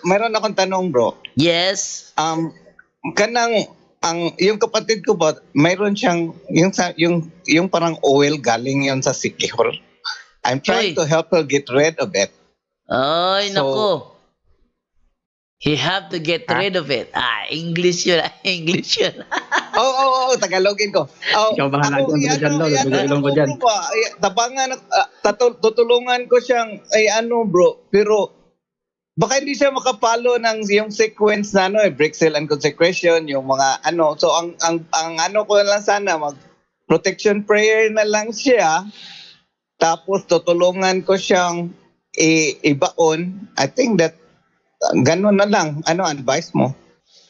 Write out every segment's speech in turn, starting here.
Mayroon akong tanong, bro. Yes. Kanang yung kapatid ko ba, mayroon siyang yung parang oil galing yon sa sikihor. I'm trying Uy. to help her get rid of it. Ay, So- nako. He have to get rid of it. English yun. English yun. Oo, Tagalogin ko. Ikaw bahala dyan, Lolo. Ilong ko dyan. Tabangan, tutulungan ko siyang, bro. Pero, baka hindi siya makapalo ng yung sequence na break, seal, and consecration, yung mga So, ang ko lang sana, protection prayer na lang siya. Tapos, tutulungan ko siyang ibaon. I think that, ganun na lang. Ano advice mo?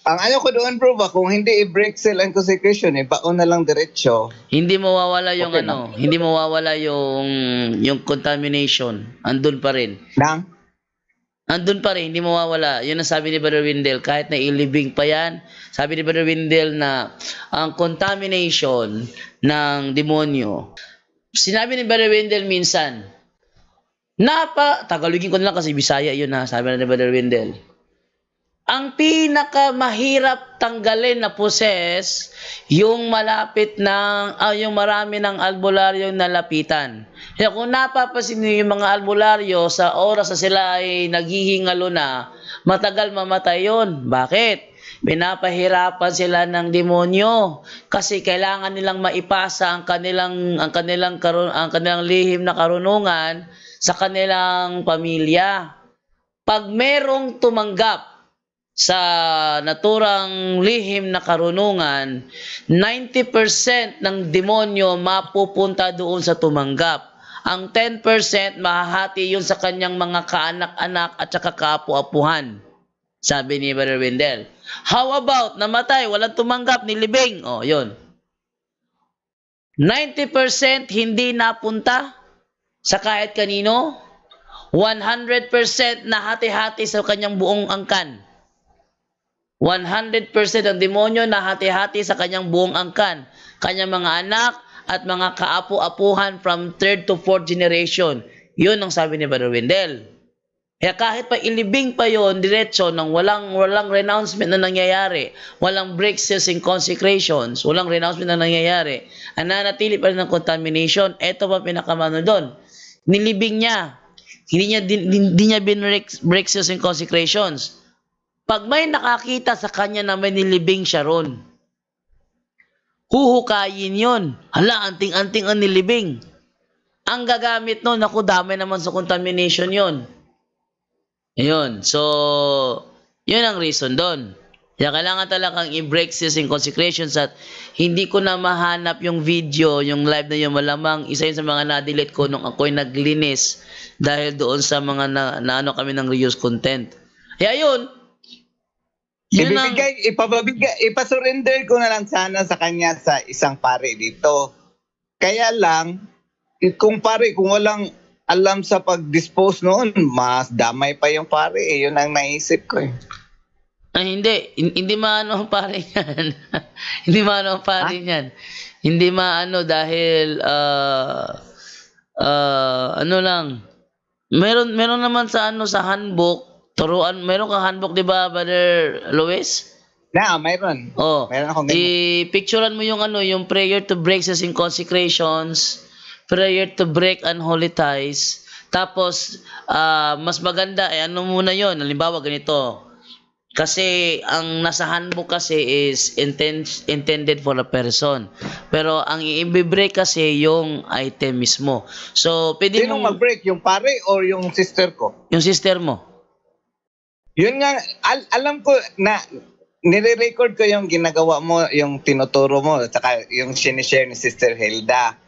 Ang ko doon, bro, kung hindi i-break, seal, and consecration, baon na lang diretso. Hindi mawawala yung Okay na. hindi mawawala yung contamination. Andun pa rin. Andun pa rin, hindi mawawala. Yun ang sabi ni Brother Windel, kahit na ilibing pa yan, sabi ni Brother Windel na ang contamination ng demonyo. Sinabi ni Brother Windel minsan, Tagalogin ko na lang kasi Bisaya yun sabi ni Brother Windel. Ang pinakamahirap tanggalin na possess, yung malapit ng, yung marami ng albularyo na lapitan. Kaya kung napapasin niyo yung mga albularyo sa oras na sila ay naghihingalo na, matagal mamatay yun. Bakit? Pinapahirapan sila ng demonyo kasi kailangan nilang maipasa ang kanilang lihim na karunungan sa kanilang pamilya. Pag merong tumanggap sa naturang lihim na karunungan, 90% ng demonyo mapupunta doon sa tumanggap. Ang 10% mahahati yun sa kanyang mga kaanak-anak at saka kaapu-apuhan. Sabi ni Brother Windel. How about namatay, walang tumanggap, nilibing? Yun. 90% hindi napunta sa kahit kanino. 100% na hati-hati sa kanyang buong angkan. 100% ang demonyo na hati-hati sa kanyang buong angkan. Kanyang mga anak at mga kaapu-apuhan from 3rd to 4th generation. Yun ang sabi ni Brother Windel. Kaya kahit pa ilibing pa yon diretso ng walang renouncement na nangyayari, walang break, seals, and consecrations, walang renouncement na nangyayari, ang nanatili pa rin ng contamination, eto pa pinakamano doon. Nilibing niya. Hindi niya break, seals, and consecrations. Pag may nakakita sa kanya na may nilibing siya ron, huhukayin yon. Hala, anting-anting ang nilibing. Ang gagamit nun, dami naman sa contamination yon. Ayun. So, yun ang reason doon. Kaya kailangan talagang i-break, seals, and consecrations at hindi ko na mahanap yung video, yung live na yun, malamang isa yun sa mga na-delete ko nung ako'y naglinis dahil doon sa mga na kami ng reuse content. Kaya yun, ipasurrender ko na lang sana sa kanya sa isang pare dito. Kaya lang, kung walang alam sa pag-dispose noon, mas damay pa yung pare. Yun ang naisip ko . Hindi maano ang pare yan. Hindi maano ang pare yan. Hindi maano dahil ano lang. Meron naman sa sa handbook, turuan, meron kang handbook, 'di ba, Brother Luis? Mayroon. Meron akong ganyan. I-picturean mo yung yung prayer to break, seals, and consecrations, prayer to break unholy ties. Tapos mas maganda ano muna 'yon. Halimbawa ganito. Kasi ang nasa handbook kasi is intended for a person. Pero ang i-break kasi yung item mismo. So, pwede Sino mag-break? Yung pare or yung sister ko? Yung sister mo. Yun nga, alam ko na nire-record ko yung ginagawa mo, yung tinuturo mo, at saka yung sinishare ni Sister Hilda.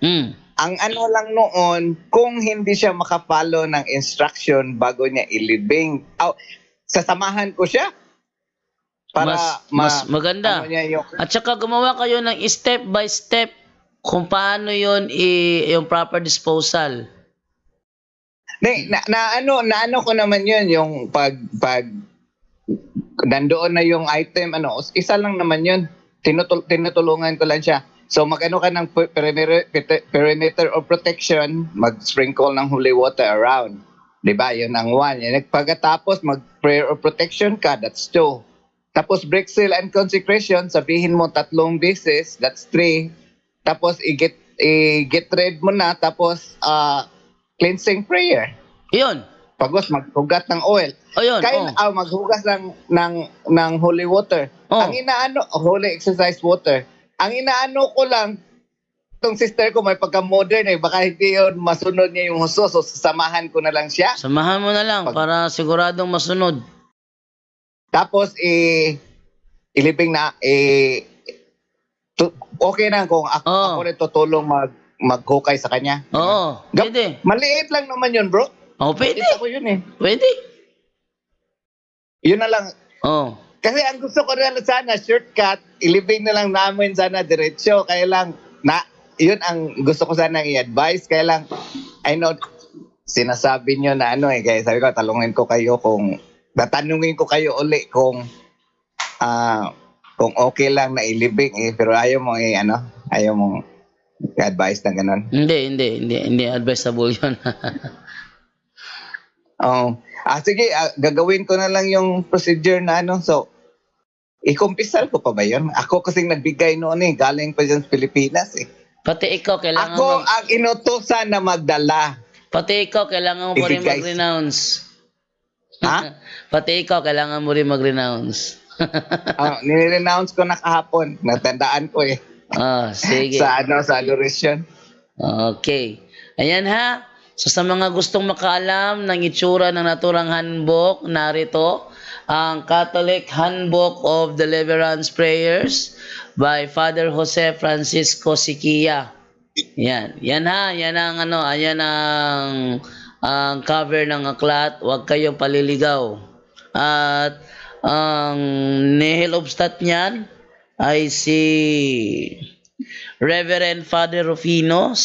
Ang lang noon, kung hindi siya makapalo ng instruction bago niya ilibing, sasamahan ko siya. Para mas maganda. At saka gumawa kayo ng step by step kung paano yun yung proper disposal. Naano ko naman yun, yung pag nandoon na yung item, isa lang naman yun. Tinutulungan ko lang siya. So mag-ano ka ng perimeter of protection, mag-sprinkle ng holy water around. Di ba? Yun ang 1. Yan. Pagkatapos, mag-prayer of protection ka, that's 2. Tapos, break seal and consecration, sabihin mo 3 beses, that's 3. Tapos, i-get rid mo na, tapos, cleansing prayer. Yun. Pagos, maghugat ng oil. O yun. Maghugas ng holy water. Oh. Ang holy exercise water. Ang inaano ko lang, itong sister ko may pagka-modern baka hindi yun masunod niya yung husto, so samahan ko na lang siya. Samahan mo na lang para siguradong masunod. Tapos, ilibing na, okay na kung ako rin tutulong maghukay sa kanya. Oo, pwede. Maliit lang naman yun, bro. Pwede. Ako yun Pwede. Yun na lang. Kasi ang gusto ko na sana, shortcut, ilibing na lang namin sana diretsyo. Kaya lang, yun ang gusto ko sana i-advise. Kaya lang, I know, sinasabi nyo na kaya sabi ko, tatanungin ko kayo uli kung okay lang na ilibing pero ayaw mo ayaw mong advice na ganun. Hindi advisable yun. Sige, gagawin ko na lang yung procedure na so ikumpisal ko pa ba yun? Ako kasing nagbigay noon galing pa dyan sa Pilipinas Pati ikaw kailangan ako ang inutusan na magdala. Pati ikaw kailangan mo rin mag-renounce. Ha? Pati ikaw kailangan mo rin mag-renounce. Nire-renounce ko na kahapon. Natandaan ko sige. sa adoration. Okay. Ayan ha. So sa mga gustong makaalam ng itsura ng naturang handbook, narito ang Catholic Handbook of Deliverance Prayers by Father Jose Francisco Siquia. Yan. Yan ha. Yan ang ayan ang cover ng aklat. Huwag kayong paliligaw. At ang nihil obstat niyan ay si Reverend Father Rufino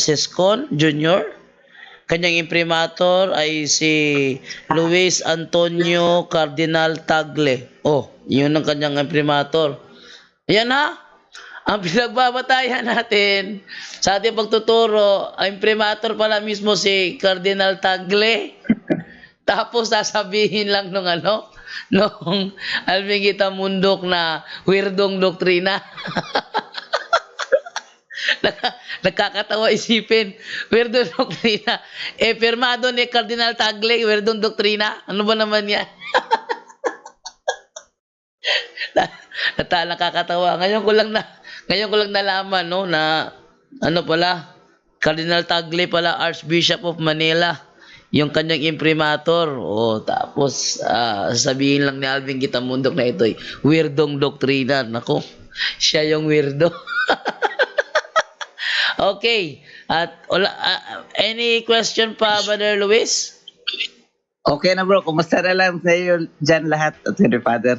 Sescon Jr. Kanyang imprimatur ay si Luis Antonio Cardinal Tagle. Yun ang kanyang imprimatur. Ayan ha. Ang pinagbabatayan natin sa ating pagtuturo, ang imprimatur pala mismo si Cardinal Tagle. Tapos sasabihin lang nung Alvin Mundok na weirdong doktrina. Nakakatawa isipin, weirdong doktrina. Pirmado ni Cardinal Tagle, weirdong doktrina. Ano ba naman yan? Nakakatawa. Ngayon ko lang nalaman na pala, Cardinal Tagle pala Archbishop of Manila. Yung kanyang imprimatur. Tapos sabihin lang ni Alvin Mundok na ito'y weirdong doktrina. Nako, siya yung weirdo. Okay. At any question pa, Brother Luis? Okay na bro. Kumusta na lang sa iyo dyan lahat, Father?